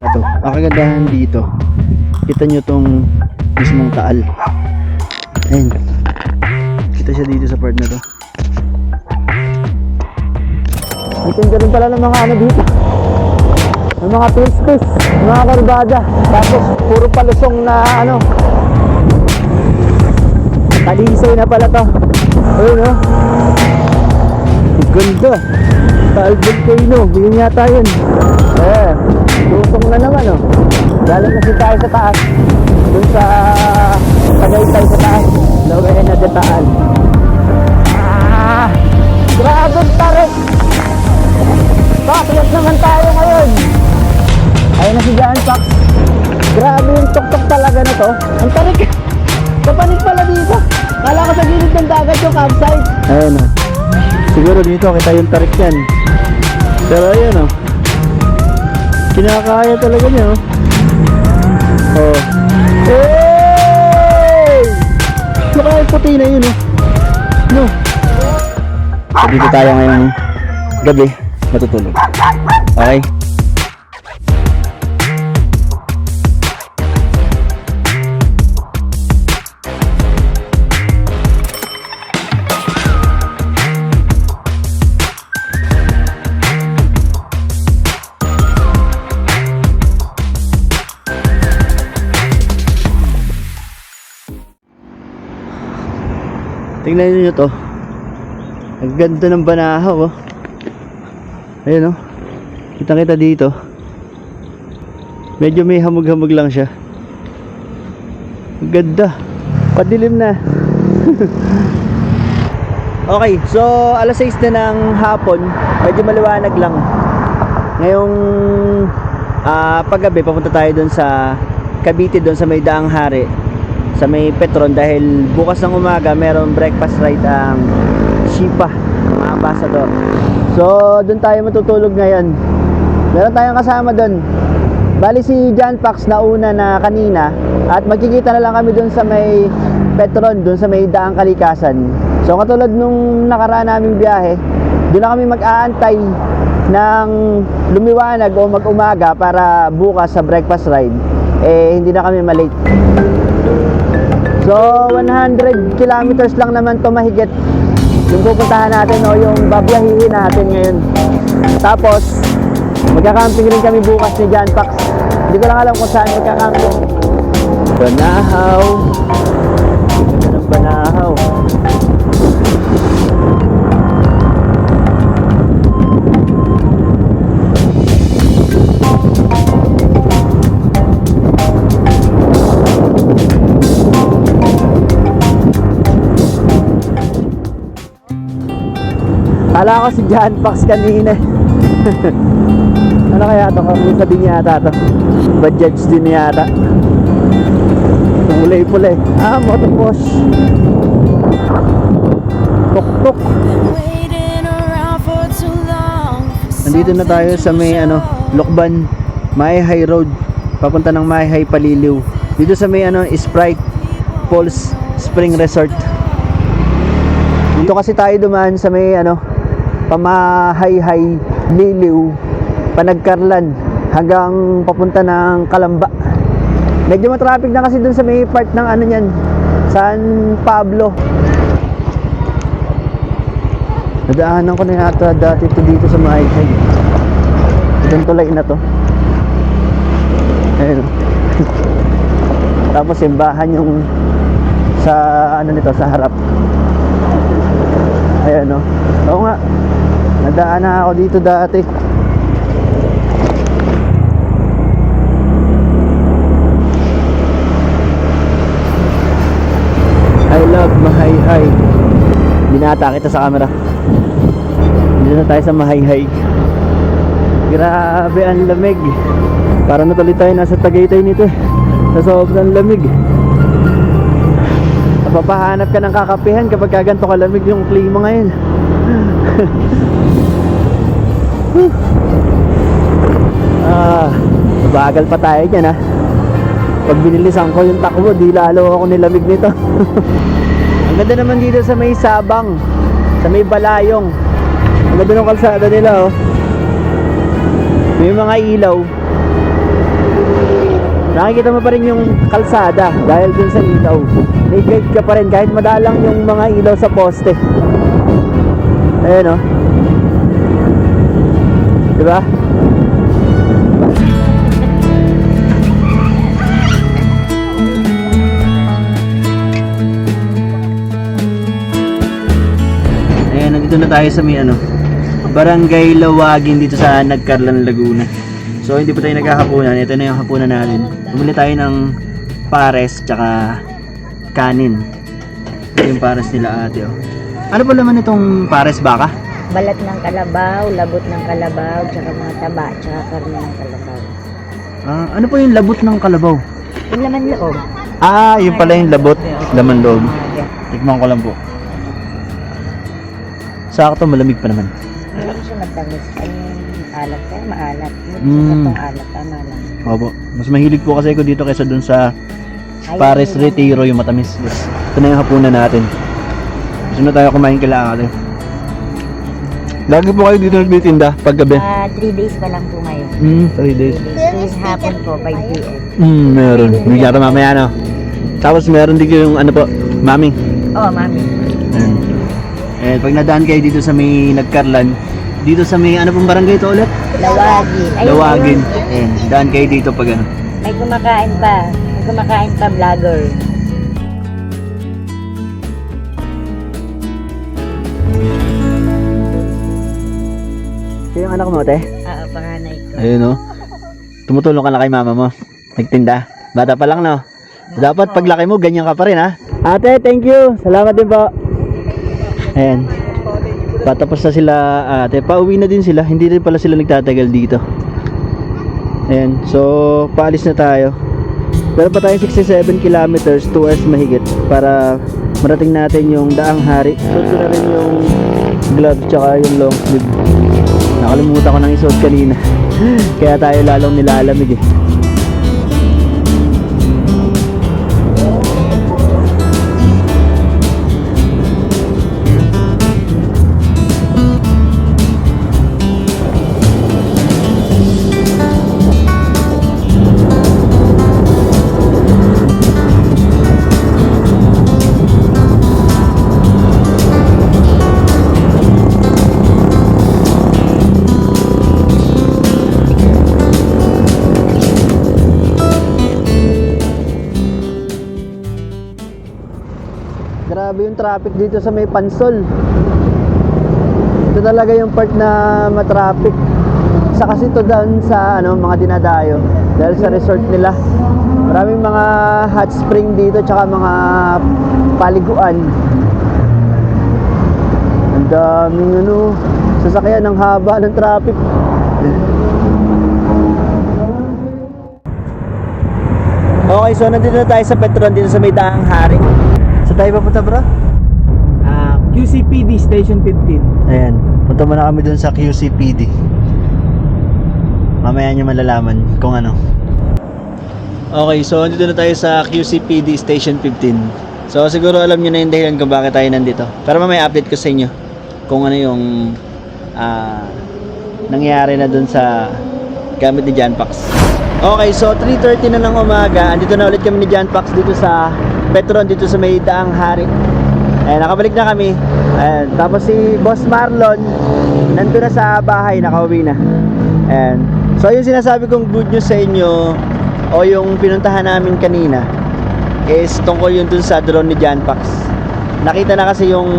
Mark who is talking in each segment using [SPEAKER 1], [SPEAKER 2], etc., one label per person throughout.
[SPEAKER 1] Ito, ang kagandahan dito, kita nyo tong mismong taal. Ayun, kita siya dito sa part na to. Ang ganda rin pala ng mga ano dito, ng mga pistis, mga karbada. Tapos puro palusong na ano, talisay na pala to. Ayun o, ang ganda. Taal volcano, yun yata yun. Lusong na naman oh. Galing kasi tayo sa taas. Doon sa Tagaytay sa taas. Laway na dataan. Grabe tarik. Pakyat naman tayo ngayon. Ayun na si Jan Pax. Grabe yung tuktok talaga na to. Ang tarik. Kapanig pala dito. Kala ko sa gilid ng dagat yung campsite. Ayun oh. Siguro dito kita yung tarik yan. Pero ayun oh, kinakaya talaga niya oh. Oh. Hey! Saka yung puti na yun oh. No. Dito tayo ngayong gabi matutulog. Okay? Tingnan niyo to. Ang ganda ng Banahaw oh. Ayun oh. Kitang-kita dito. Medyo may hamog-hamog lang siya. Ang ganda. Padilim na. Okay, so alas 6 na ng hapon. Medyo maliwanag lang. Ngayong paggabi papunta tayo doon sa Cavite, doon sa may Daang Hari, sa may Petron, dahil bukas ng umaga meron breakfast ride ang Shipa, mga ambassador. So doon tayo matutulog ngayon. Meron tayong kasama doon. Bali si Jan Pax na una na kanina, at magkikita na lang kami doon sa may Petron, doon sa may Daang Kalikasan. So katulad nung nakaraan naming biyahe, doon na kami mag-aantay ng lumiwanag o mag-umaga para bukas sa breakfast ride hindi na kami malate. So 100 kilometers lang naman to mahigit yung pupuntahan natin o yung babiyahihin natin ngayon. Tapos magkakamping rin kami bukas ni Jan Pax. Hindi ko lang alam kung saan magkakamping. Banahaw. Ganda ng Banahaw. Kala ko si Jan Pax kanina. Ano kaya ito? Kung sabi niya yata ito, Bajaj din yata. Pulay-pulay. Motoposh. Tuk-tuk. Nandito na tayo sa may Lokban, Maayhay Road, papunta ng Maayhay Paliliw. Dito sa may Sprite Falls Spring Resort. Dito kasi tayo dumaan sa may Pamahayhay, Liliw, Panagkarlan hanggang papunta ng Kalamba. Medyo matraffic na kasi dun sa may part ng niyan, San Pablo. Nadaanan ko na yata dati ito dito sa Maayhay. Itong tulay na to. Ayun. Tapos simbahan yung sa nito sa harap. Ayan o. Oo nga, nadaan na ako dito dati. I love Maayhay. Binata kita sa camera. Dito na tayo sa Maayhay. Grabe ang lamig. Para natuloy tayo nasa Tagaytay nito sa sobrang lamig. Napapahanap ka ng kakapihan kapag kaganto kalamig yung klima ngayon. Bagal pa tayo dyan ha. Pag binilisan ko yung takbo, di lalo ako nilamig nito. Ang ganda naman dito sa may Sabang, sa may Balayong. Ang ganda ng kalsada nila oh. May mga ilaw. nakikita mo pa rin yung kalsada dahil dun sa ilaw. May guide ka pa rin kahit madalang yung mga ilaw sa poste. Ayan o. Diba? Ayan, nandito na tayo sa may Barangay Lawagin dito sa Nagcarlan, Laguna. So hindi pa tayo naghahapunan. Ito na yung hapunan natin. Bumili tayo ng pares tsaka kanin. Ito yung pares nila ate oh. Ano pa naman itong pares baka?
[SPEAKER 2] Balat ng kalabaw, labot ng kalabaw, tsaka mga taba, tsaka karne ng kalabaw.
[SPEAKER 1] Ano po yung labot ng kalabaw?
[SPEAKER 2] Yung laman loob.
[SPEAKER 1] Yung pala yung labot. Laman loob. Tikman ko lang po. Sakto, malamig pa naman.
[SPEAKER 2] Hindi siya matamis. Ay, alat kaya maalat.
[SPEAKER 1] Mm.
[SPEAKER 2] Hindi alat, tama lang.
[SPEAKER 1] Opo. Mas mahilig po kasi ako dito kaysa dun sa Pares Retiro yung matamis. Yes. Ito na yung hapunan natin. Gusto na tayo kumain kila ate. Lagi po kayo dito nagtitinda paggabi?
[SPEAKER 2] 3 days pa lang po ngayon.
[SPEAKER 1] 3 days.
[SPEAKER 2] Tuwing hapon po, 5 p.m.
[SPEAKER 1] Meron. May yata mamaya no. Tapos meron din yung po, mami.
[SPEAKER 2] Oo, mami.
[SPEAKER 1] Ayan. Eh, pag nadaan kayo dito sa may Nagcarlan, dito sa may pong barangay ito ulit?
[SPEAKER 2] Lawagin. Ayun,
[SPEAKER 1] Lawagin.
[SPEAKER 2] ayun.
[SPEAKER 1] Ayan, daan kayo dito pag
[SPEAKER 2] May kumakain pa. May kumakain pa, vlogger.
[SPEAKER 1] Siya yung anak mo, te?
[SPEAKER 2] Oo, panganay ko.
[SPEAKER 1] Ayun no. Tumutulong ka na kay mama mo. Nagtinda. Bata pa lang no. Dapat paglaki mo, ganyan ka pa rin ha. Ate, thank you. Salamat din po. Ayan. Patapos na sila ate. Pauwi na din sila. Hindi rin pala sila nagtatagal dito. Ayan. So, paalis na tayo. Pero pa tayo 67 kilometers, 2 hours mahigit para marating natin yung Daang Hari. Suot ko na rin yung glove tsaka yung long sleeve. Nakalimutan ko nang isuot kanina. Kaya tayo lalong nilalamig eh. Grabe yung traffic dito sa may Pansol. Ito talaga yung part na matraffic. Isa kasi ito doon sa mga dinadayo dahil sa resort nila. Maraming mga hot spring dito tsaka mga paliguan. Ang daming sasakyan, ng haba ng traffic. Okay, so nandito na tayo sa Petron dito sa may Daang Hari. Saan tayo papunta bro?
[SPEAKER 3] QCPD Station 15.
[SPEAKER 1] Ayan, punta muna kami dun sa QCPD. Mamaya nyo malalaman kung ano. Okay, so nandito na tayo sa QCPD Station 15. So siguro alam nyo na yung dahilan kung bakit tayo nandito. Pero mamaya update ko sa inyo kung ano yung nangyari na dun sa gamit ni John Pax. Okay, so 3:30 na ng umaga. Andito na ulit kami ni John Pax dito sa Petron, dito sa may Daang Hari. Nakabalik na kami. Tapos si Boss Marlon nandun na sa bahay, nakauwi na. So yung sinasabi kong good news sa inyo o yung pinuntahan namin kanina is tungkol yun dun sa drone ni John Pax. Nakita na kasi yung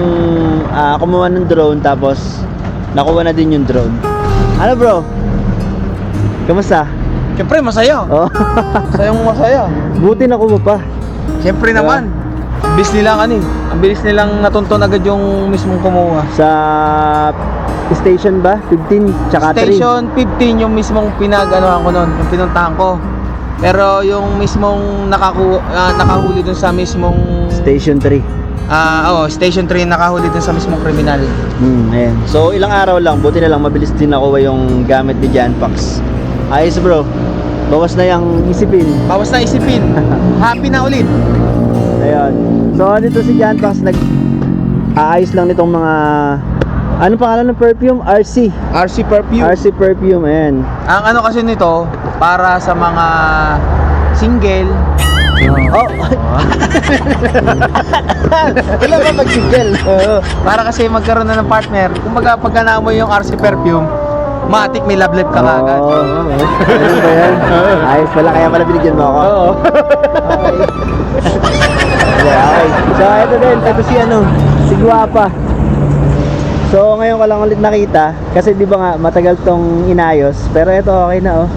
[SPEAKER 1] kumuha ng drone, tapos nakuha na din yung drone. Ano bro? Kamusta?
[SPEAKER 3] Siyempre, masaya.
[SPEAKER 1] Oh.
[SPEAKER 3] Masaya.
[SPEAKER 1] Buti nakuha pa.
[SPEAKER 3] Siyempre naman. Ang bilis nilang ang bilis nilang natuntun agad yung mismong kumuha.
[SPEAKER 1] Sa station ba? 15 tsaka 3.
[SPEAKER 3] Station 15 yung mismong pinag-anohan ko noon, yung pinuntahan ko. Pero yung mismong nakahuli dun sa mismong
[SPEAKER 1] Station 3.
[SPEAKER 3] Station 3 nakahuli dun sa mismong kriminal.
[SPEAKER 1] Ayan. So ilang araw lang, buti na lang mabilis din nakuha yung gamit ni John Pax. Ayos bro. Bawas na yung isipin.
[SPEAKER 3] Bawas na isipin. Happy na ulit.
[SPEAKER 1] Ayun. So dito si John Pax aayos lang nitong mga anong pangalan ng perfume? RC
[SPEAKER 3] RC perfume.
[SPEAKER 1] RC perfume, ayan.
[SPEAKER 3] Ang kasi nito para sa mga single.
[SPEAKER 1] Oh! Wala ba mag-single?
[SPEAKER 3] Para kasi magkaroon na ng partner. Kumbaga pagka naamoy yung RC perfume, matik may love life ka agad.
[SPEAKER 1] Ano ba yan? Ayos pala, kaya pala binigyan mo ako.
[SPEAKER 3] Oo.
[SPEAKER 1] Okay. So, ito din. Ito si Guapa. So, ngayon ko lang ulit nakita. Kasi di ba nga, matagal tong inayos. Pero ito, okay na, oh.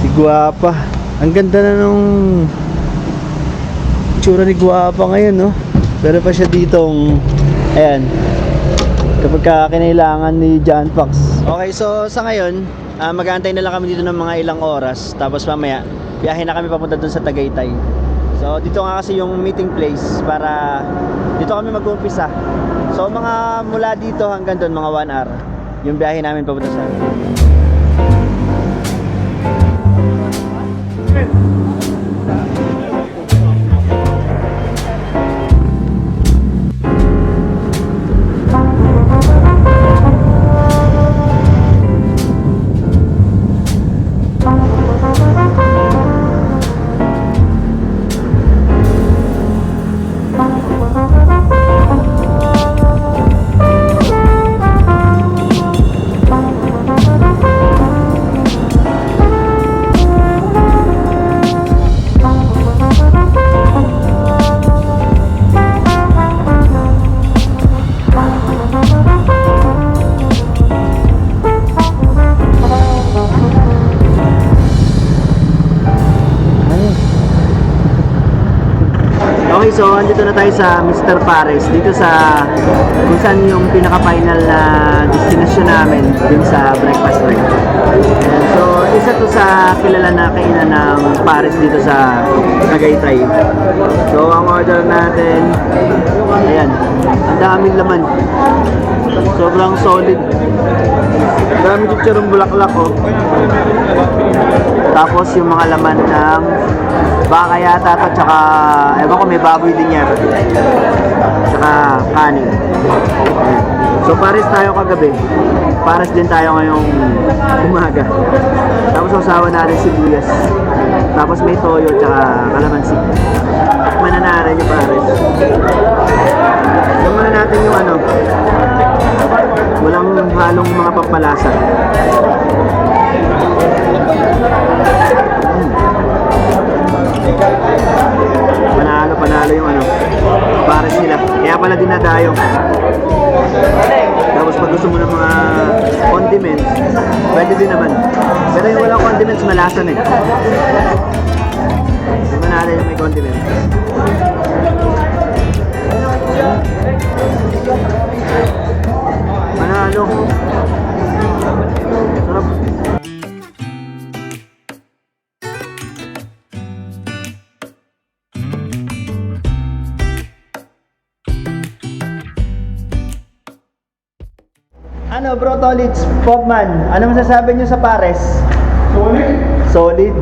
[SPEAKER 1] Si Guapa. Ang ganda na nung itsura ni Guapa ngayon, no? Pero pa siya ditong, ayan, kapag kinailangan ni John Fox. Okay, so sa ngayon, mag-aantay na lang kami dito ng mga ilang oras. Tapos mamaya, biyahe na kami papunta dun sa Tagaytay. So dito nga kasi yung meeting place para dito kami mag-uumpisa. So mga mula dito hanggang doon mga 1 hour yung biyahe namin papunta sa Okay, so andito na tayo sa Mr. Pares, dito sa kung saan yung pinaka-final na destination namin dun sa breakfast ride. And so, isa to sa kilala na kainan ng Pares dito sa Tagaytay. So, ang order natin, ayan, ang daming laman. Sobrang solid. Ang daming chicharong bulaklak, oh. Tapos yung mga laman ng baka yata to, tsaka ewan ko, may baboy din yan, tsaka kanin. So Pares tayo kagabi, Pares din tayo ngayong umaga. Tapos usawa natin sibuyas, tapos may toyo tsaka kalamansi. Tikman na natin yung Pares. Tikman na natin yung ano, walang halong mga pampalasa. Panalo yung ano, Pares nila. Kaya pala dinadayo. Tapos pag gusto mo ng mga condiments, pwede din naman. Pero yung walang condiments, malasan eh. Tingnan natin yung may condiments. Panalo. Sarap. Ano bro Tolits, Popman, ano masasabi nyo sa Pares?
[SPEAKER 4] Solid.
[SPEAKER 1] Solid?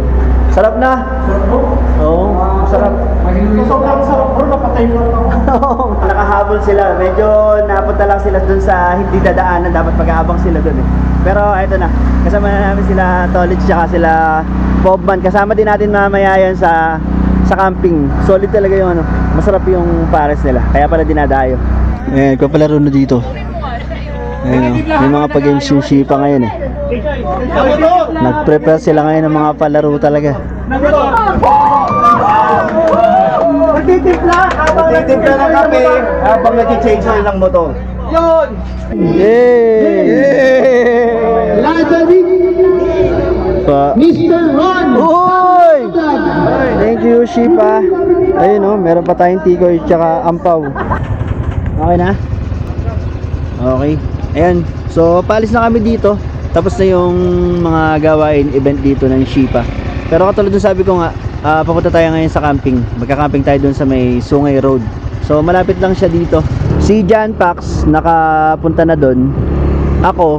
[SPEAKER 1] Sarap na?
[SPEAKER 4] Sarap bro.
[SPEAKER 1] Oo, sarap.
[SPEAKER 4] Sobrang sarap bro, napatay ko lang ako.
[SPEAKER 1] Nakahabol sila, medyo napunta lang sila dun sa hindi dadaanan, dapat mag-aabang sila dun eh. Pero eto na, kasama na namin sila Tolits tsaka sila Popman. Kasama din natin mamaya yan sa camping. Solid talaga yung ano, masarap yung Pares nila, kaya pala dinadayo. Eh, ko pala runo dito. Ayun, may mga pag-games yung Shipa ngayon eh. Nag-prepare sila ngayon ng mga palaro talaga.
[SPEAKER 4] Magtitimpla ng kape habang nag-change oil ng motor.
[SPEAKER 3] Yun!
[SPEAKER 1] Yay! Pa.
[SPEAKER 4] Mr. Ron!
[SPEAKER 1] Uy! Thank you Shipa. Ayun oh, meron pa tayong tikoy tsaka ampaw. Okay na? Okay. Ayan, so paalis na kami dito. Tapos na yung mga gawain, event dito ng Shipa. Pero katulad ng sabi ko nga, papunta tayo ngayon sa camping. Magka-camping tayo dun sa may Sungay Road. So malapit lang siya dito. Si John Pax nakapunta na dun. Ako,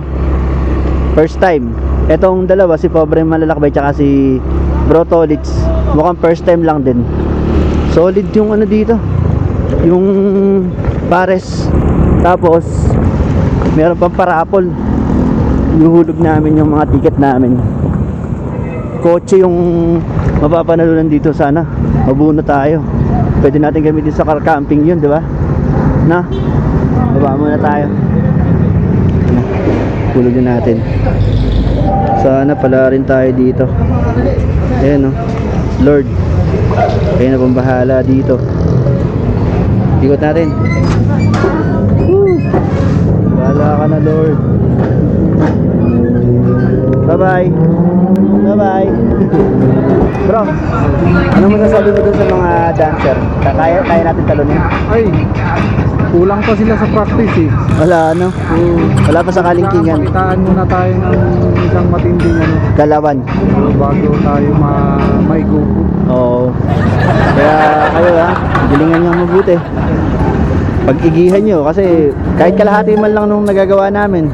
[SPEAKER 1] first time. Etong dalawa, si Pobre Malalakbay tsaka si Bro Tolits, mukhang first time lang din. Solid yung ano dito, yung Pares. Tapos meron pang parapol. Ihuhulog namin yung mga ticket namin. kotse yung mapapanalunan dito, sana mabuno tayo. Pwede natin gamitin sa car camping yun, di ba? Na, baba muna tayo. Ano, tulog din natin. Sana pala rin tayo dito. Ayan, no? Lord, kayo na pong bahala dito. Ikot natin. Woo! Bahala ka na, Lord. Bye-bye. Bye-bye. Bro, ano mo nasabi mo dun sa mga dancer? Kaya natin talunin?
[SPEAKER 4] Ay, kulang pa sila sa practice eh.
[SPEAKER 1] Wala, ano? Wala pa sa kalingkingan.
[SPEAKER 4] Pakitaan muna tayo ng isang matinding
[SPEAKER 1] Kalaban.
[SPEAKER 4] bago tayo maigupo.
[SPEAKER 1] Oo. Kaya kayo ha, galingan nyo mabuti. Pag-igihan nyo kasi kahit kalahati man lang nung nagagawa namin.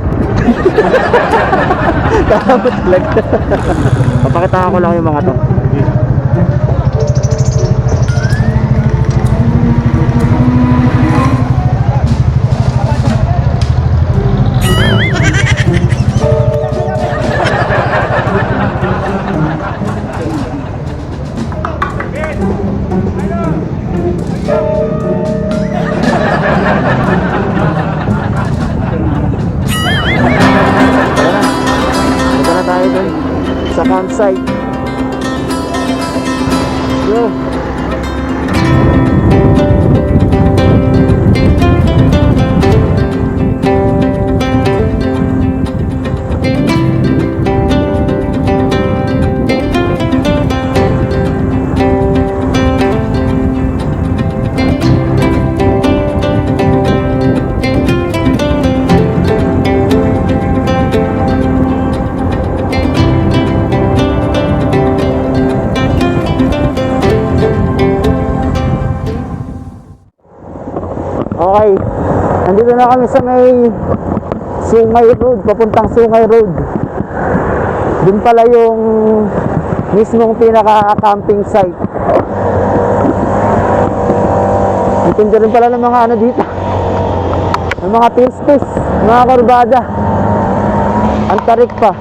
[SPEAKER 1] Kapot lang. Papakita ko lang yung mga to. Punta na tayo dun sa campsite. Yo. Okay, nandito na kami sa may Sungay Road, papuntang Sungay Road. Doon pala yung mismong pinaka-camping site. Itindi rin pala ng mga ano dito, ng mga pistis, mga karbada. Ang tarik pa.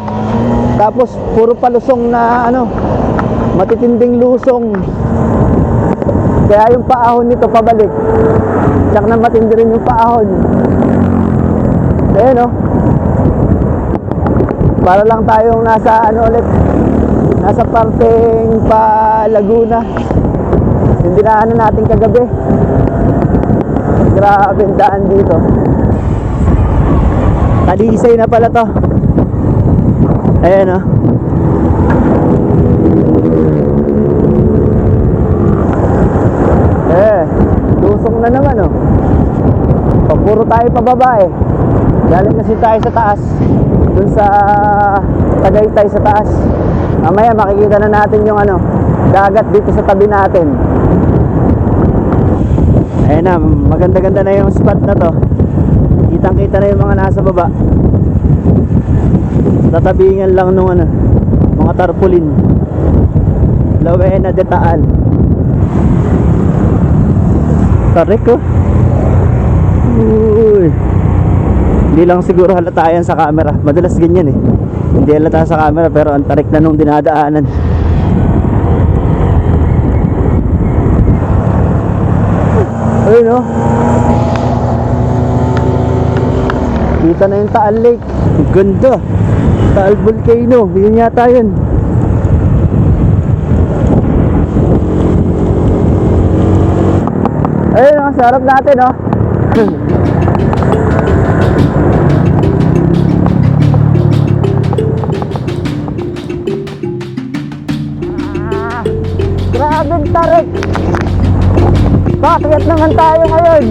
[SPEAKER 1] Tapos puro palusong na ano, matitinding lusong. Kaya yung paahon nito pabalik. Tsak na matindi rin yung paahon. Ayan, no? Para lang tayong nasa ano ulit, nasa parteng pa Laguna. Yung dinaanan natin kagabi. Grabe ang daan dito. Talisay na pala to. Ayan, no? Lusong na naman, oh. Puro tayo pababa eh. Galing kasi tayo sa taas, dun sa Tagaytay sa taas. Mamaya makikita na natin yung ano, dagat dito sa tabi natin. Ayan na, maganda-ganda na yung spot na to. Kitang-kita na yung mga nasa baba. Tatabingan lang nung ano, mga tarpaulin. Lawena de Taal. Tarik ko. Uy. Hindi lang siguro halata yan sa camera. Madalas ganyan eh. Hindi halata sa camera pero ang tarik na nung dinadaanan. Ayun, no? Kita na yung Taal Lake. Ang ganda. Taal Volcano. Yun yata yun. Ayun, ang sarap natin, oh. Grabing tarik. Paakyat naman tayo ngayon.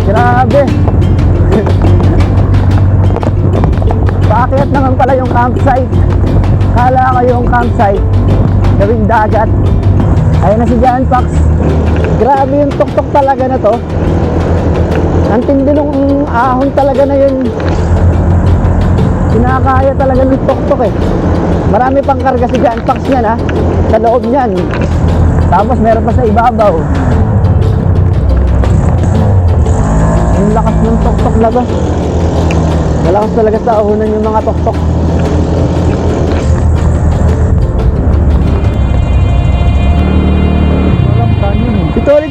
[SPEAKER 1] Grabe. Paakyat naman pala yung campsite. Kala ko yung campsite gawing dagat. Ayun na si John Pax. Grabe yung tuktok talaga na to. Ang tindi nung ahon talaga na yun. Kinakaya talaga ng tuktok eh. Marami pang karga si John Pax niyan, ha, sa loob niyan. Tapos meron pa sa ibabaw. Yung lakas ng tuktok na to. Malakas talaga sa ahunan yung mga tuktok.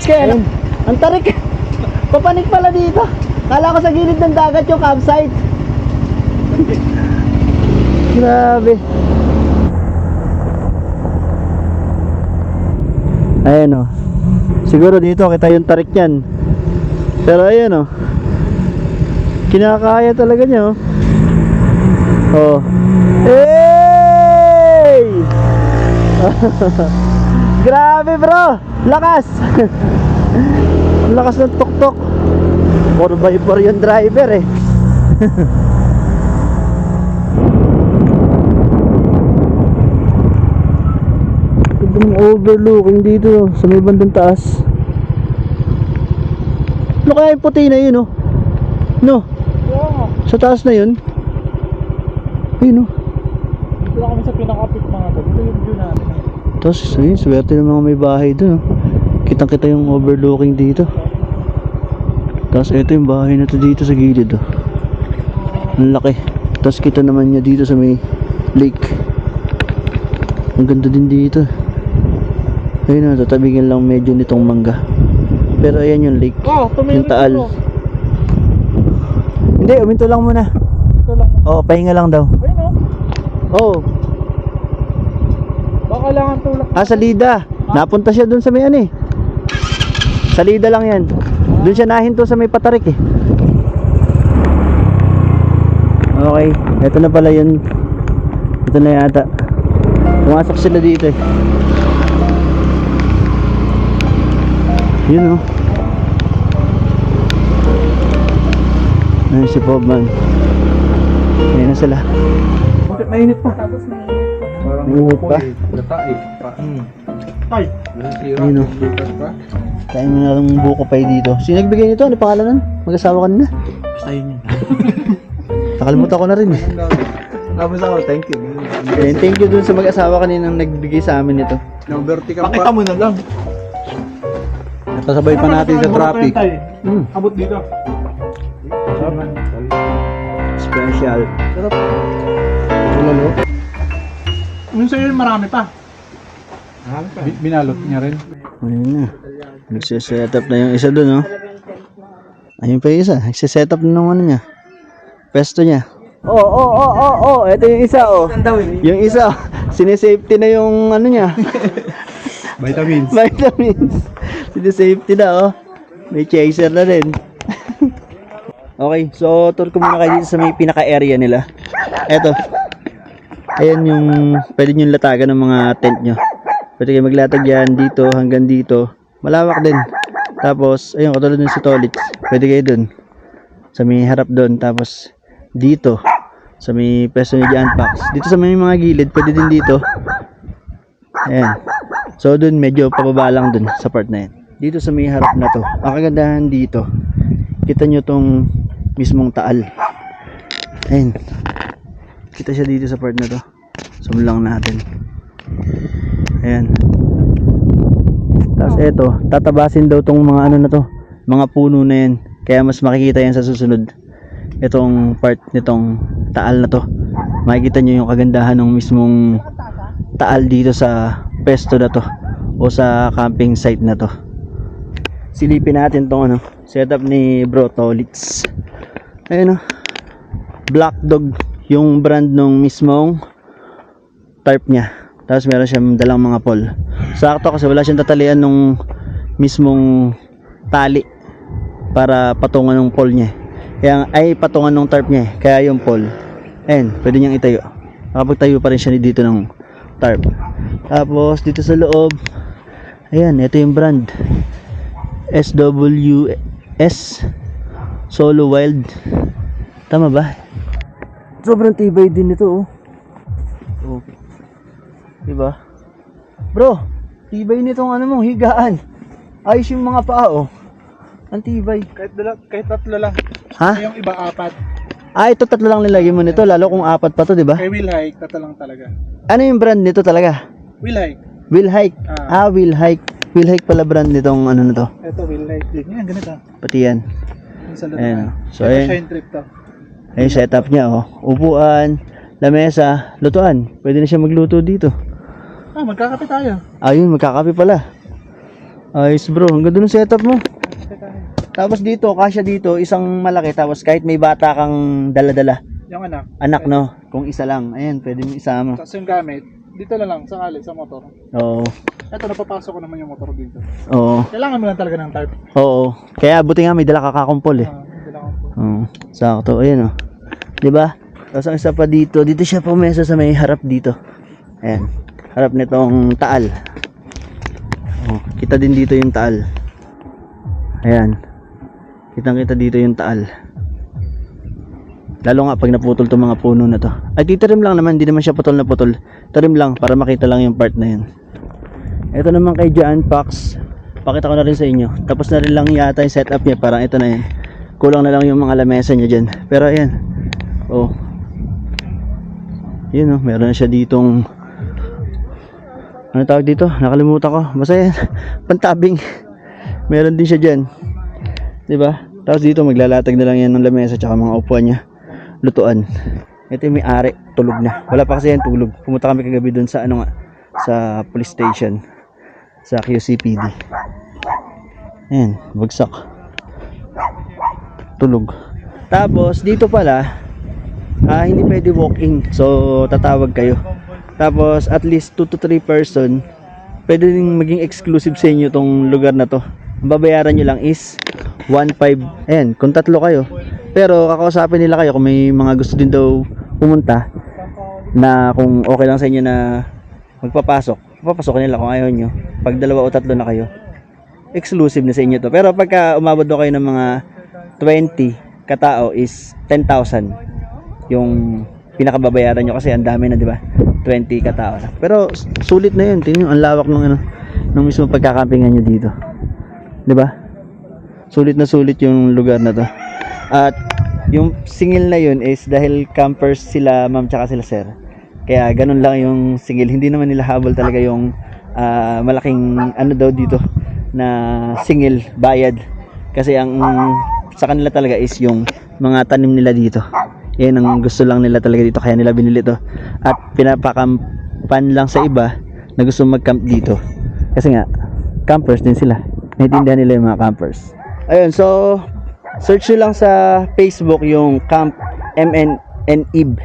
[SPEAKER 1] kaya. Ang tarik. Papanik pala dito. Kala ko sa gilid ng dagat yung campsite. Grabe. Ayan o. Siguro dito kita yung tarik yan. Pero ayan o. Kinakaya talaga niya o. Oh. Hey! Grabe bro. Lakas. Ang lakas ng tuktok. 4x4 yung driver eh. Ganda ng overlooking dito sa may bandang taas. Ano kaya yung puti na yun oh? No? Sa taas na yun? Ayun oh.
[SPEAKER 3] Dito kami sa pinakapit mga to. Ito yung view natin.
[SPEAKER 1] Tapos ayun, swerte ng mga may bahay dun oh. Kitang kita yung overlooking dito. Tapos ito yung bahay na to dito sa gilid oh. Ang laki. Tapos kita naman niya dito sa may lake. Ang ganda din dito. Ayun na, tatabigin lang medyo nitong mangga. Pero ayan yung lake. Yung taal. Hindi, uminto lang muna. Oo, pahinga lang daw.
[SPEAKER 3] Ayun
[SPEAKER 1] Oo.
[SPEAKER 3] Baka kailangan tulak.
[SPEAKER 1] Sa Lida. Napunta siya dun sa may ano eh. Sa Lida lang yan. Dun siya nahinto sa may Patarik eh. Okay, eto na pala yun. Ito na yata. Pumasok sila dito eh. Yun oh. Ayun si Pobman. Ayun na sila.
[SPEAKER 3] Bakit mainit pa? Tapos mainit pa.
[SPEAKER 1] Mainit pa?
[SPEAKER 3] Ay!
[SPEAKER 1] Ayun oh. Kain mo na lang buko pie dito. Sino nagbigay nito? Ano pangalan nun? Mag-asawa ka na?
[SPEAKER 3] Basta yun yun.
[SPEAKER 1] Nakalimutan ko na rin eh.
[SPEAKER 3] Tapos ako, thank you.
[SPEAKER 1] Ayun, thank you dun sa mag-asawa kaninang nagbigay sa amin nito.
[SPEAKER 3] Pakita mo na lang.
[SPEAKER 4] Kasabay pa natin sa traffic.
[SPEAKER 3] Abot dito.
[SPEAKER 1] Special.
[SPEAKER 3] Minsan yun marami pa. Binalot niya rin.
[SPEAKER 1] Ayun na. Nagsiset up na yung isa dun oh. Ayun pa yung isa. Nagsiset up na ng ano niya. Pesto niya. Oh. Ito yung isa oh. Yung isa. Sinesafety na yung ano niya.
[SPEAKER 4] Vitamins.
[SPEAKER 1] Sinesafety na oh. May chaser na rin. Okay, so tour ko muna kayo dito sa may pinaka-area nila. Eto. Ayan yung pwede nyo latagan ng mga tent nyo. Pwede kayo maglatag yan dito hanggang dito. Malawak din. Tapos, ayun, katulad dun sa toilets. Pwede kayo dun. Sa may harap dun. Tapos, dito. Sa may peso nyo dyan packs. Dito sa may mga gilid, pwede din dito. Ayan. So, dun medyo pababa lang dun sa part na yan. Dito sa may harap na to. Ang kagandahan dito. Kita nyo tong mismong taal. Ayan. Kita siya dito sa part na to. Zoom lang natin. Ayan. Tapos eto, tatabasin daw tong mga ano na to, mga puno na yan. Kaya mas makikita yan sa susunod. Itong part nitong taal na to. Makikita nyo yung kagandahan ng mismong taal dito sa pesto na to o sa camping site na to. Silipin natin tong ano, setup ni Bro Tolits. Ayun oh. Black Dog yung brand nung mismong tarp niya. Tapos meron siyang dalang mga pole. Sakto kasi wala siyang tatalian nung mismong tali para patungan ng pole niya. Kaya ay patungan ng tarp niya. Kaya yung pole. Ayun, pwede niyang itayo. Nakapagtayo pa rin siya dito ng tarp. Tapos dito sa loob, ayan, ito yung brand. SWS Solo Wild. Tama ba? Sobrang tibay din ito oh. Oh. Diba? Bro, tibay nitong ano mo, higaan. Ayos yung mga paa oh. Ang tibay.
[SPEAKER 3] Kahit tatlo lang.
[SPEAKER 1] Ha?
[SPEAKER 3] Yung iba apat.
[SPEAKER 1] Ito tatlo lang nilagay mo nito, lalo kung apat pa to, di ba?
[SPEAKER 3] Kay Will Hike, tatlo lang talaga.
[SPEAKER 1] Ano yung brand nito talaga?
[SPEAKER 3] Will Hike.
[SPEAKER 1] Will Hike. Will Hike. Will Hike pala brand nitong ano na to.
[SPEAKER 3] Ito Will Hike din. Yan, ganito.
[SPEAKER 1] Pati yan. Ayan. So ayan.
[SPEAKER 3] Shine trip to.
[SPEAKER 1] Ayan setup niya oh. Upuan, lamesa, lutuan. Pwede na siya magluto dito.
[SPEAKER 3] Magkakape tayo.
[SPEAKER 1] Ayun, magkakape pala. Ayos bro, ang ganda ng setup mo. Tapos dito, kasya dito, isang malaki. Tapos kahit may bata kang dala-dala.
[SPEAKER 5] Yung anak.
[SPEAKER 1] Anak no, kung isa lang. Ayan, pwede mo isama.
[SPEAKER 5] Tapos yung gamit, dito na lang, sakali, sa motor.
[SPEAKER 1] Oo.
[SPEAKER 5] Ito, napapasok ko naman yung motor dito.
[SPEAKER 1] Oo.
[SPEAKER 5] Kailangan mo lang talaga ng tarp.
[SPEAKER 1] Oo. Kaya buti nga may dala ka kakumpol eh.
[SPEAKER 5] Hindi lang ako.
[SPEAKER 1] Oo. Sakto. Ayan oh. 'Di ba? Tapos ang isa pa dito, dito siya pumesa sa may harap dito. Ayan. Harap nitong taal. Oh, kita din dito yung taal. Ayan. Kitang-kita dito yung taal. Lalo nga pag naputol tong mga puno na to. Ay, titarim lang naman, hindi naman siya putol na putol. Tarim lang para makita lang yung part na yun. Ito naman kay Jan Pax. Pakita ko na rin sa inyo. Tapos na rin lang yata yung setup niya. Parang ito na yun. Kulang na lang yung mga lamesa niya dyan. Pero ayan. Oh. Yun oh. Meron na siya ditong ano tawag dito? Nakalimutan ko. Basta yan. Pantabing. Meron din siya dyan. Diba? Tapos dito maglalatag na lang yan ng lamesa tsaka mga upuan niya. Lutuan. Ito yung may-ari. Tulog na. Wala pa kasi yan tulog. Pumunta kami kagabi dun sa ano nga. Sa police station. Sa QCPD. Ayan. Bagsak. Tulog. Tapos dito pala hindi pwede walk-in. So tatawag kayo. Tapos at least 2 to 3 person pwede din maging exclusive sa inyo tong lugar na to. Ang babayaran nyo lang is 1.5. Ayan, kung tatlo kayo. Pero kakausapin nila kayo kung may mga gusto din daw pumunta na kung okay lang sa inyo na magpapasok. Papasok nila kung ayaw nyo. Pag 2 o 3 na kayo, exclusive na sa inyo to. Pero pagka umabot daw kayo ng mga 20 katao is 10,000 yung pinakababayaran nyo kasi ang dami na, di ba? 20 katao na. Pero sulit na yun. Tingnan nyo, ang lawak ng ano, ng mismo pagkakampingan nyo dito. Di ba? Sulit na sulit yung lugar na to. At yung singil na yun is dahil campers sila ma'am tsaka sila sir. Kaya ganun lang yung singil. Hindi naman nila habol talaga yung malaking ano daw dito na singil bayad. Kasi ang sa kanila talaga is yung mga tanim nila dito. Yan ang gusto lang nila talaga dito. Kaya nila binili to. At pinapakampan lang sa iba na gusto mag-camp dito. Kasi nga, campers din sila. Naiintindihan nila yung mga campers. Ayun, so search nyo lang sa Facebook yung Camp MNNIB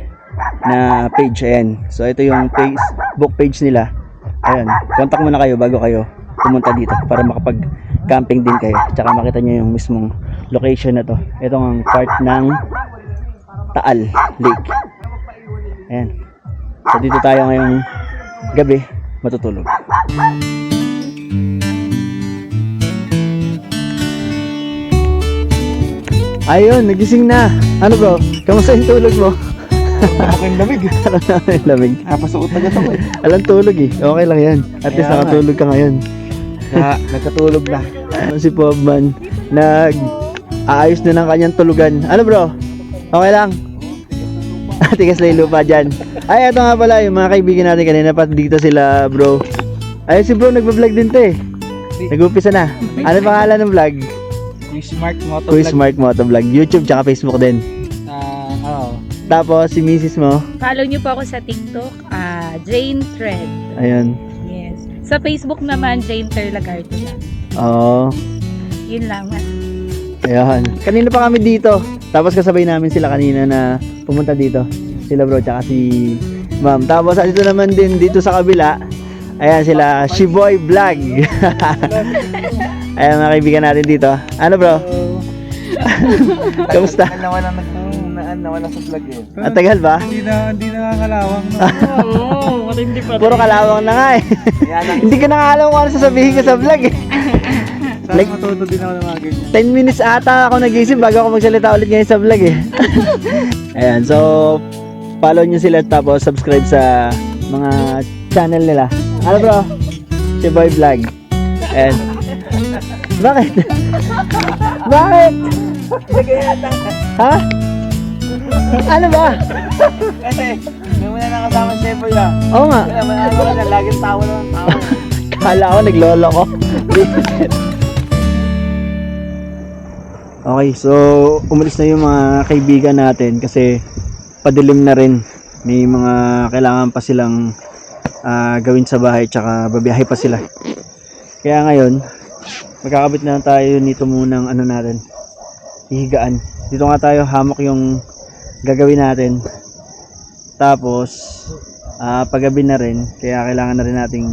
[SPEAKER 1] na page. Ayan. So ito yung Facebook page nila. Ayan. Contact muna kayo bago kayo pumunta dito para makapag-camping din kayo. Tsaka makita nyo yung mismong location na to. Ito ang part ng Taal Lake. Ayan. So dito tayo ngayong gabi matutulog. Ayun, nagising na. Ano bro? Kamusta yung tulog mo?
[SPEAKER 5] Mukhang lamig.
[SPEAKER 1] Ano na yung lamig?
[SPEAKER 5] Napasuot na gato eh.
[SPEAKER 1] Alang tulog eh. Okay lang yan. At least
[SPEAKER 5] Kaya nga.
[SPEAKER 1] nakatulog ka ngayon.
[SPEAKER 5] Nagkatulog na.
[SPEAKER 1] Si Pobman nag-aayos na ng kanyang tulugan. Ano bro? Okay lang? Tigas na yung lupa dyan. Ay, ito nga pala yung mga kaibigan natin kanina pa dito sila bro. Ay, si bro nagbablog din to eh. Nag-upisa na. Ano pangalan ng vlog?
[SPEAKER 5] Smart moto
[SPEAKER 1] Quiz Mark Motovlog. YouTube tsaka Facebook din.
[SPEAKER 5] Oo.
[SPEAKER 1] Tapos si misis mo.
[SPEAKER 2] Follow nyo po ako sa TikTok, Jane Thread.
[SPEAKER 1] Ayun.
[SPEAKER 2] Yes. Sa Facebook naman, Jane Terlagarto lang.
[SPEAKER 1] Oo.
[SPEAKER 2] Yun lang.
[SPEAKER 1] Ayan. Kanina pa kami dito. Tapos kasabay namin sila kanina na pumunta dito. Sila bro tsaka si ma'am. Tapos dito naman din dito sa kabila. Ayan sila Shiboy Vlog. Ayan mga kaibigan natin dito. Ano bro? Kamusta?
[SPEAKER 5] Nawala sa vlog eh.
[SPEAKER 1] Ang tagal ba?
[SPEAKER 5] Hindi na kalawang no.
[SPEAKER 2] Oo, matindi pa.
[SPEAKER 1] Puro kalawang na nga eh. Hindi ko na nga alam kung ano sasabihin ko sa vlog eh.
[SPEAKER 5] Like, matuto din ako ng mga ganyan.
[SPEAKER 1] 10 minutes ata ako nagising bago ako magsalita ulit ngayon sa vlog eh. Ayan, so follow nyo sila tapos subscribe sa mga channel nila. Ano bro? Shiboy Vlog. Ayan. Bakit? Bakit? Ha? Ano ba?
[SPEAKER 5] Kasi, may muna nakasama si Boy ah.
[SPEAKER 1] Oo nga.
[SPEAKER 5] Kaya manalo ka na, laging tawa lang ang tawa.
[SPEAKER 1] Kala ko naglolo ko. Okay, so umalis na yung mga kaibigan natin kasi padilim na rin. May mga kailangan pa silang gawin sa bahay tsaka babiyahe pa sila. Kaya ngayon, magkakabit na lang tayo nito munang ano natin, hihigaan. Dito nga tayo, hammock yung gagawin natin. Tapos paggabi na rin, kaya kailangan na rin nating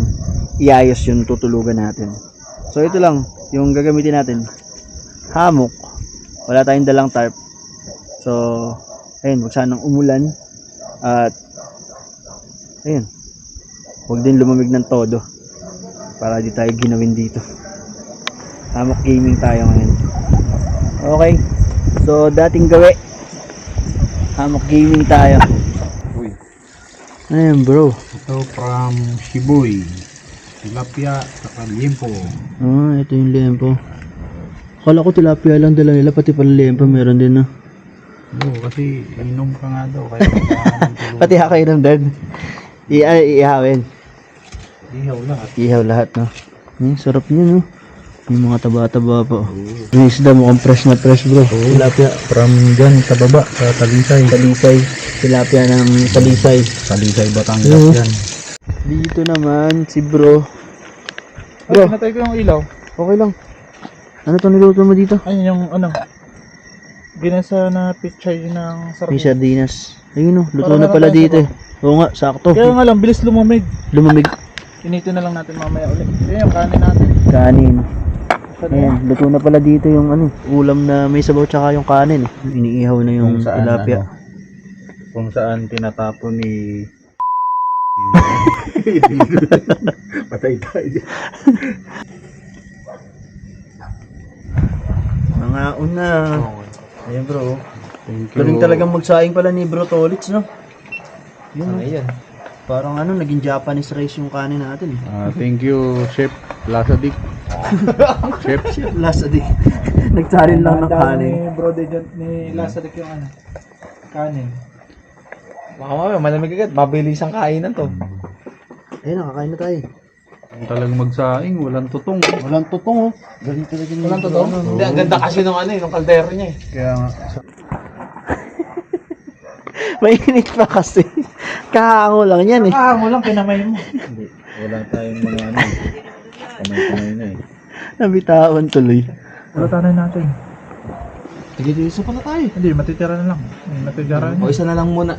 [SPEAKER 1] iayos yung tutulugan natin. So ito lang yung gagamitin natin, hammock. Wala tayong dalang tarp. So ayun, wag sanang umulan. At ayun, huwag din lumamig ng todo para di tayo ginawin dito. Hammock gaming tayo ngayon. Okay, so dating gawi, hammock gaming tayo.
[SPEAKER 4] Uy.
[SPEAKER 1] Ayun bro.
[SPEAKER 4] Ito from Shibuy. Tilapia sa liempo.
[SPEAKER 1] Ito yung lempo. Akala ko tilapia lang dala nila, pati pala lempo meron din, no?
[SPEAKER 4] Oo, kasi inom ka nga daw. Kaya
[SPEAKER 1] Pati hakainom din. Iihawin.
[SPEAKER 4] ihaw lahat.
[SPEAKER 1] Ihaw lahat, no? Sarap niya, no? Yung mga taba-taba pa. Yung isda mukhang fresh na fresh, bro. Tilapia.
[SPEAKER 4] From dyan sa baba, sa Talisay.
[SPEAKER 1] Talisay. Tilapia ng Talisay.
[SPEAKER 4] Talisay, Batangas
[SPEAKER 1] Oo.
[SPEAKER 4] yan.
[SPEAKER 1] Dito naman si bro. Bro,
[SPEAKER 5] Pinatay ko yung ilaw.
[SPEAKER 1] okay lang. Ano to niluto mo dito?
[SPEAKER 5] Ayun yung ano. Ginasa na pichay ng
[SPEAKER 1] May
[SPEAKER 5] sardinas.
[SPEAKER 1] sardinas. Ayun, no, luto
[SPEAKER 5] Para
[SPEAKER 1] na
[SPEAKER 5] meron
[SPEAKER 1] pala
[SPEAKER 5] tayong
[SPEAKER 1] dito, eh. Oo nga, sakto.
[SPEAKER 5] Kaya nga lang, bilis lumamig.
[SPEAKER 1] Lumamig.
[SPEAKER 5] Initin na lang natin mamaya ulit. Ayun yung kanin natin.
[SPEAKER 1] Kanin.
[SPEAKER 5] Saan
[SPEAKER 1] Ayan, luto na pala dito yung ano, ulam na may sabaw tsaka yung kanin. Iniihaw na yung
[SPEAKER 4] Kung saan,
[SPEAKER 1] tilapia.
[SPEAKER 4] Kung saan tinatapon ni... Patay tayo dyan.
[SPEAKER 1] Mga una. Ayan bro.
[SPEAKER 4] Thank
[SPEAKER 1] Galing talagang magsaing pala ni Bro Tolits, no? Yun, no?
[SPEAKER 3] Ayan.
[SPEAKER 1] Parang ano, naging Japanese rice yung kanin natin.
[SPEAKER 4] Thank you, Chef Lasadik. Chef.
[SPEAKER 1] Last day. Nagsarin lang ng kanin.
[SPEAKER 5] Ni Bro Dejan, ni Lazarik yung ano. Kanin.
[SPEAKER 3] Baka mamaya, malamig agad. Mabilis ang kainan to.
[SPEAKER 1] Ayun, nakakain na tayo.
[SPEAKER 4] Talagang magsaing, walang tutong.
[SPEAKER 1] Walang tutong, oh. Galing talaga ni
[SPEAKER 3] Walang totoo? Hindi, ang ganda kasi nung ano eh, nung kaldero niya eh.
[SPEAKER 4] Kaya nga,
[SPEAKER 1] Mainit pa kasi. Kahango lang yan, eh.
[SPEAKER 5] Ah, mo lang, kinamay mo.
[SPEAKER 4] hindi. Wala tayong mga ano. Kamay-kamay na eh.
[SPEAKER 1] Nabitawan tuloy.
[SPEAKER 5] Pulatanan natin.
[SPEAKER 3] Sige, isa pala tayo.
[SPEAKER 5] Hindi, matitira na lang. May matitira na.
[SPEAKER 3] O isa na lang muna.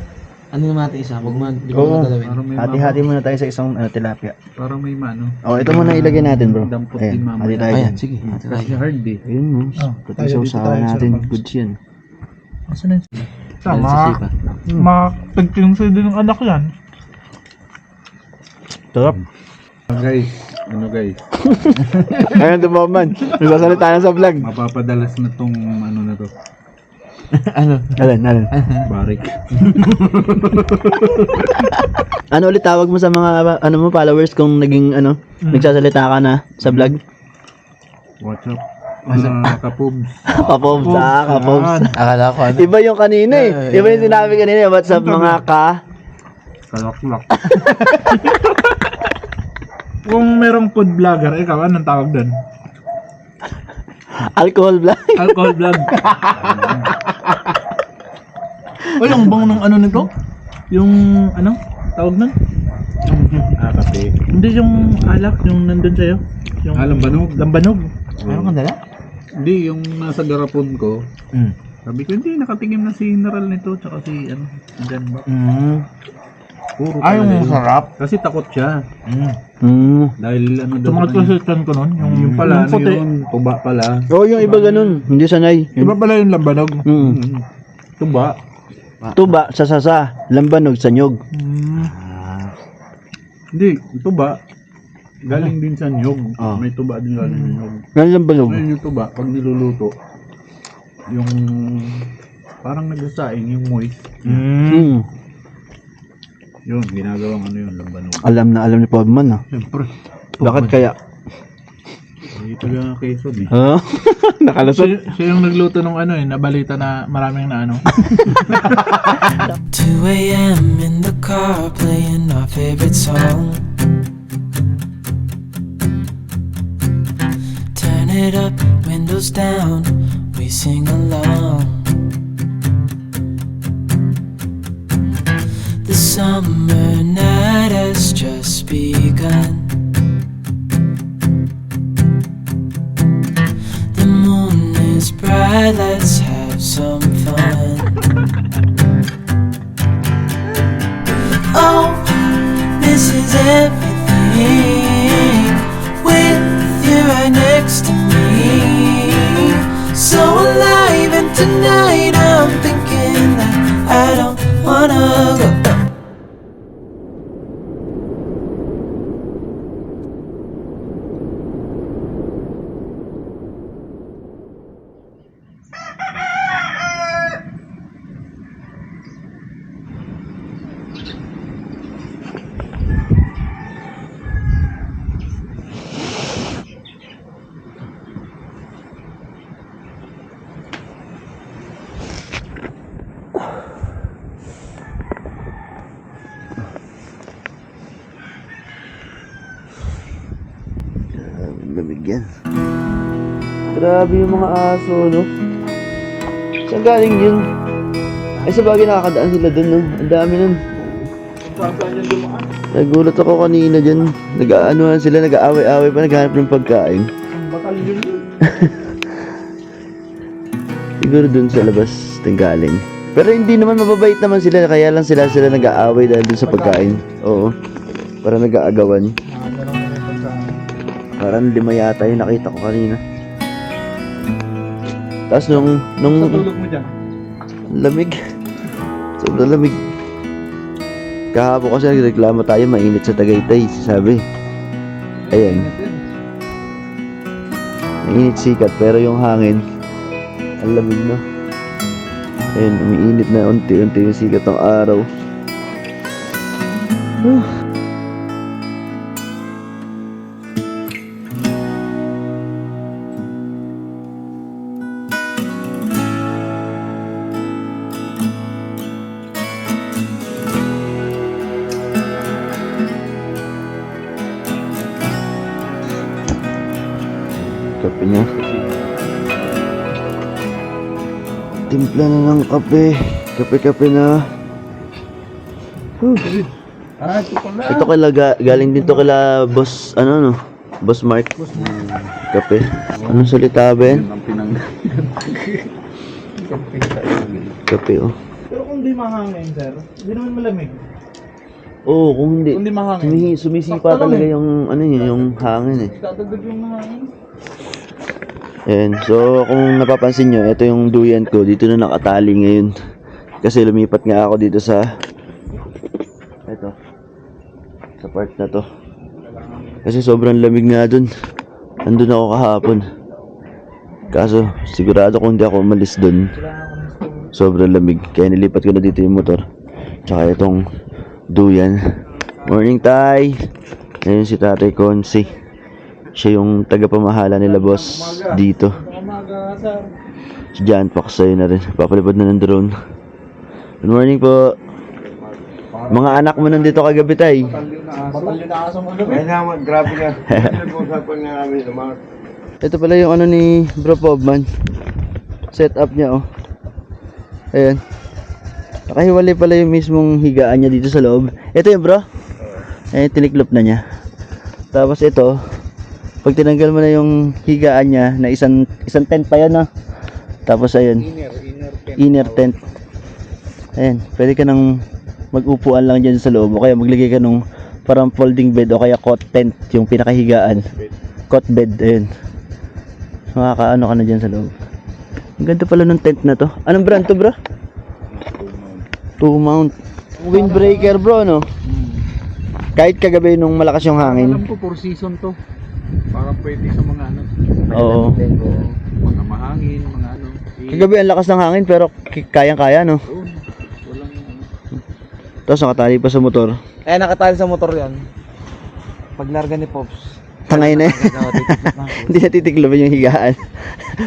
[SPEAKER 3] Ano naman natin isa? Huwag man, di
[SPEAKER 1] Oo.
[SPEAKER 3] ko na galawin.
[SPEAKER 4] Parang may
[SPEAKER 1] Hati-hati muna tayo sa isang tilapia.
[SPEAKER 4] Parang may mano.
[SPEAKER 1] Oh, ito muna ilagay natin, bro.
[SPEAKER 4] Dampot
[SPEAKER 1] Ayan,
[SPEAKER 4] din mamaya.
[SPEAKER 1] hati tayo
[SPEAKER 3] Ayan,
[SPEAKER 1] dyan.
[SPEAKER 3] sige. Hati tayo.
[SPEAKER 4] Kasi hard eh.
[SPEAKER 1] Ayun, no.
[SPEAKER 5] Oh,
[SPEAKER 1] Pati
[SPEAKER 5] tayo,
[SPEAKER 1] sa
[SPEAKER 5] dito
[SPEAKER 1] usawa
[SPEAKER 5] tayo,
[SPEAKER 1] natin,
[SPEAKER 5] Sir
[SPEAKER 1] goods yan.
[SPEAKER 5] Asan na yun?
[SPEAKER 3] Ayan,
[SPEAKER 5] Tama.
[SPEAKER 3] si Sipa.
[SPEAKER 5] Makapagkinunsay din ng anak yan.
[SPEAKER 1] Sarap.
[SPEAKER 4] Guys, ano guys?
[SPEAKER 1] Ayun, dumaman. Nagsasalita na sa vlog.
[SPEAKER 4] Mapapadalas na tong ano na to.
[SPEAKER 1] Alin.
[SPEAKER 4] Barik.
[SPEAKER 1] Ano ulit tawag mo sa mga ano mo followers kung naging ano, nagsasalita ka na sa vlog?
[SPEAKER 4] What's up? Kapubs.
[SPEAKER 1] Kapobs, kapobs.
[SPEAKER 3] Akala ko ano.
[SPEAKER 1] Iba yung kanina eh. Iba yung sinabi kanina. What's up mga ka?
[SPEAKER 4] Kalaklak.
[SPEAKER 5] Kung merong food vlogger, ikaw, anong tawag doon?
[SPEAKER 1] Alcohol vlog.
[SPEAKER 5] Alcohol vlog. Uy, ang bang ng ano nito? Yung ano? Tawag nun?
[SPEAKER 4] Kape.
[SPEAKER 5] Hindi yung alak, yung nandun sa'yo. Yung
[SPEAKER 4] Lambanog.
[SPEAKER 5] lambanog.
[SPEAKER 3] Meron kang dala?
[SPEAKER 4] Hindi, yung nasa garapon ko.
[SPEAKER 1] Mm.
[SPEAKER 4] Sabi ko, hindi, nakatingin na si General nito, tsaka si, ano, dyan ba? Puro
[SPEAKER 5] Ay,
[SPEAKER 4] talaga
[SPEAKER 5] yung
[SPEAKER 4] yun.
[SPEAKER 5] sarap.
[SPEAKER 4] Kasi takot siya. Dahil ano daw.
[SPEAKER 5] Tumakot ko sa chan ko nun.
[SPEAKER 4] Yung pala, ano
[SPEAKER 5] puti.
[SPEAKER 4] yun, tuba pala.
[SPEAKER 1] Oo, yung iba ganun. Hindi sanay.
[SPEAKER 5] Iba pala yung lambanog.
[SPEAKER 4] Tuba.
[SPEAKER 1] Tuba, sa lambanog, sa nyog.
[SPEAKER 4] Hindi, tuba. Galing din sa nyog.
[SPEAKER 1] Ah.
[SPEAKER 4] May tuba din galing sa nyog.
[SPEAKER 1] Yung lambanog.
[SPEAKER 4] Ngayon yung tuba, pag niluluto, yung parang nagsasaing, yung moist. Yun, ginagawang ano yun, lambanog.
[SPEAKER 1] Alam na alam ni Pabman, ah.
[SPEAKER 4] Siyempre.
[SPEAKER 1] Bakit kaya?
[SPEAKER 4] Dito lang Quezon eh.
[SPEAKER 1] Ha? Nakalusot.
[SPEAKER 5] Siya yung nagluto ng ano eh, nabalita na maraming na ano.
[SPEAKER 6] 2 a.m. in the car playing our favorite song. Turn it up, windows down, we sing along. The summer night has just begun. this is everything with you right next to me. So alive, and tonight I'm thinking that I don't wanna go.
[SPEAKER 1] Lamig yan. Grabe yung mga aso, no? Saan galing yun? Ay, sa bagay nakakadaan sila dun, no? Ang dami nun. Nagulat ako kanina dyan. Nag-aanuhan sila, nag-aaway-aaway pa, naghanap ng pagkain. Siguro dun sa labas galing. Pero hindi naman, mababait naman sila, kaya lang sila nag-aaway dahil dun sa pagkain. Oo. Para nag-aagawan. Parang 5 yata yung nakita ko kanina. Tapos nung
[SPEAKER 5] Tulog mo dyan.
[SPEAKER 1] lamig. Sobrang lamig. Kahapon kasi nagreklamo tayo, mainit sa Tagaytay, sabi. Ayan. Mainit sikat, pero yung hangin, ang lamig, no? Ayan, umiinit na unti-unti yung sikat ng araw. Kape niya. Timpla na ng kape. Kape-kape na.
[SPEAKER 5] Ito pala.
[SPEAKER 1] Ito galing din to kila boss, no? Boss Mark. Kape. Anong salita ba yan?
[SPEAKER 4] Ang pinang...
[SPEAKER 1] Kape, oh.
[SPEAKER 5] Pero kung di mahangin, sir, hindi naman malamig.
[SPEAKER 1] Oo, kung hindi.
[SPEAKER 5] Kung di mahangin.
[SPEAKER 1] Sumisipa talaga yung, yung hangin, eh.
[SPEAKER 5] Dadagdag yung mahangin.
[SPEAKER 1] Ayan, so kung napapansin nyo, ito yung duyan ko, dito na nakatali ngayon. Kasi lumipat nga ako dito sa part na to. Kasi sobrang lamig nga dun. Andun ako kahapon. Kaso sigurado kung hindi ako umalis dun, sobrang lamig. Kaya nilipat ko na dito yung motor. Tsaka itong duyan. Morning, Tay! Ngayon si Tatay Consi. Siya yung tagapamahala nila, boss, dito. Si John Pax, sa'yo na rin. Papalipad na ng drone. Good morning po. Mga anak mo nandito kagabi, Tay.
[SPEAKER 5] Batalyon na aso mo gabi.
[SPEAKER 4] Kaya naman, grabe nga. Nag-uusapan nga namin naman.
[SPEAKER 1] Ito pala yung ni Bro Pobman. Set up niya, oh. Ayan. Nakahiwalay pala yung mismong higaan niya dito sa loob. Ito yung bro. Ayan, tiniklop na niya. Tapos ito, pag tinanggal mo na yung higaan niya, na isang tent pa yan, no? Tapos ayun, inner tent. Ayan, pwede ka nang mag-upuan lang dyan sa loob, o kaya maglagay ka nung parang folding bed, o kaya cot tent, yung pinakahigaan. Cot bed, ayun. Makakaano ka na dyan sa loob. Ang ganda pala ng tent na to. Anong brand to, bro? Two Mount. Windbreaker, bro, no? Kahit kagabi nung malakas yung hangin.
[SPEAKER 4] Alam ko, 4 season to. Parang pwede sa mga ano.
[SPEAKER 1] Oo.
[SPEAKER 4] Mga mahangin, mga ano.
[SPEAKER 1] Kagabi ang lakas ng hangin pero kayang-kaya, no?
[SPEAKER 4] Oo, walang ano.
[SPEAKER 1] Tapos nakatali pa sa motor.
[SPEAKER 3] Eh, nakatali sa motor yan. Paglarga ni Pops.
[SPEAKER 1] Tangay na. Hindi na titikloban yung higaan.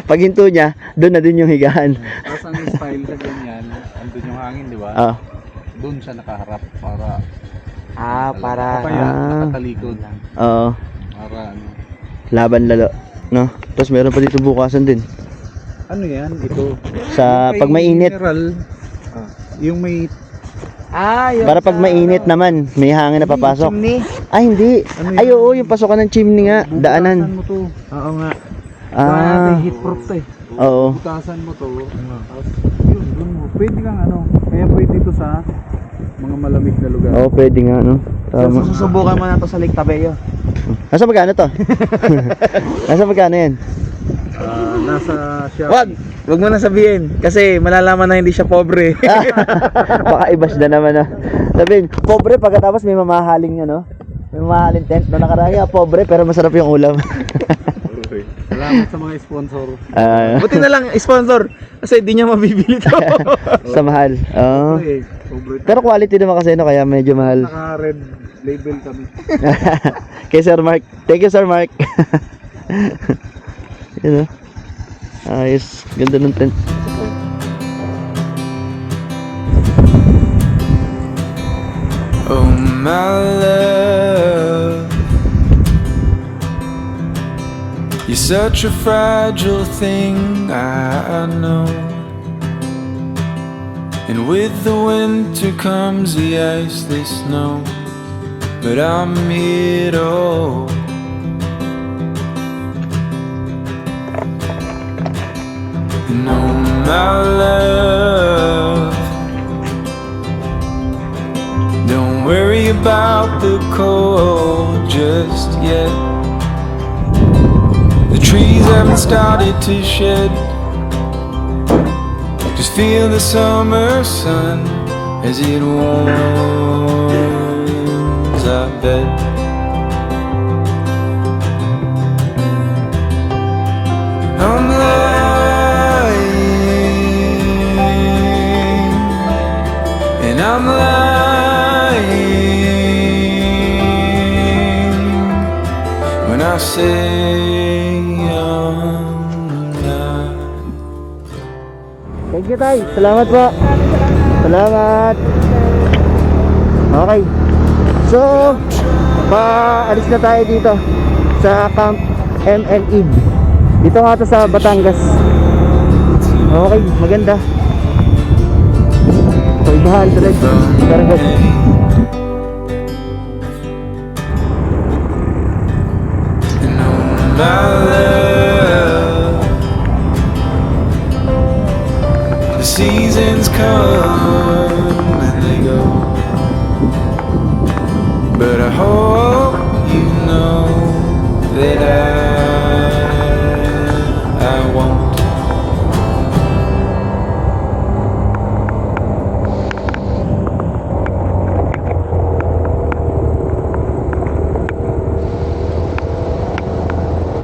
[SPEAKER 1] Pag hinto niya, doon na din yung higaan.
[SPEAKER 4] Tapos ang style sa ganyan, andun yung hangin, di ba?
[SPEAKER 1] Ah.
[SPEAKER 4] Doon siya nakaharap para
[SPEAKER 3] Para
[SPEAKER 4] kaya
[SPEAKER 1] Ah.
[SPEAKER 4] nakatalikod.
[SPEAKER 1] Oo.
[SPEAKER 4] Para ano.
[SPEAKER 1] Laban lalo, no? Tapos meron pa dito bukasan din.
[SPEAKER 4] Ano yan? Ito.
[SPEAKER 1] Sa pag mainit,
[SPEAKER 4] Mineral, yung may
[SPEAKER 3] yung
[SPEAKER 1] para pag mainit naman, may hangin na papasok.
[SPEAKER 3] chimney.
[SPEAKER 1] Ah, hindi.
[SPEAKER 4] Ano
[SPEAKER 1] Ay, oo, yung pasokan ng chimney nga,
[SPEAKER 4] bubutasan
[SPEAKER 1] daanan.
[SPEAKER 4] mo to.
[SPEAKER 3] Oo nga.
[SPEAKER 1] Ah,
[SPEAKER 4] Heat proof to eh.
[SPEAKER 1] oo.
[SPEAKER 4] Butasan mo to. Tapos yun, dun mo. Pwede kang ano. Kaya pwede to sa mga malamig na lugar.
[SPEAKER 1] Oo, pwede nga, no? Tama.
[SPEAKER 3] Susubukan mo na to sa Lake Tabello.
[SPEAKER 1] Nasa magkano to? Nasa magkano yan?
[SPEAKER 4] Nasa siya.
[SPEAKER 3] Wag mo na sabihin kasi malalaman na hindi siya pobre.
[SPEAKER 1] Baka ibas na naman sabihin, pobre pagkatapos may mamahaling ano? May mamahaling tent. No nakaraan pobre pero masarap yung ulam.
[SPEAKER 4] Okay. Salamat sa mga sponsor.
[SPEAKER 3] Buti na lang sponsor kasi hindi niya mabibili to.
[SPEAKER 1] Sa mahal. Oo.
[SPEAKER 4] Okay. Sobrang
[SPEAKER 1] Pero quality naman kasi no, kaya medyo mahal.
[SPEAKER 4] naka-red label kami.
[SPEAKER 1] Kay Sir Mark. Thank you Sir Mark. Yun know? Ayos. Ganda ng tent.
[SPEAKER 6] Oh my love, you're such a fragile thing, I know. And with the winter comes the ice, the snow, but I'm here to hold. No, my love, don't worry about the cold just yet. The trees haven't started to shed. Just feel the summer sun as it warms our bed. I'm lying, and I'm lying when I say I'm not.
[SPEAKER 1] Thank you tay. Salamat po. Salamat. Okay. So, paalis na tayo dito sa Camp MLE. Dito nga to sa Batangas. Okay, maganda. So, ibahan tuloy. Very good.
[SPEAKER 6] And oh my love, the seasons come and they go, but I hope you know that I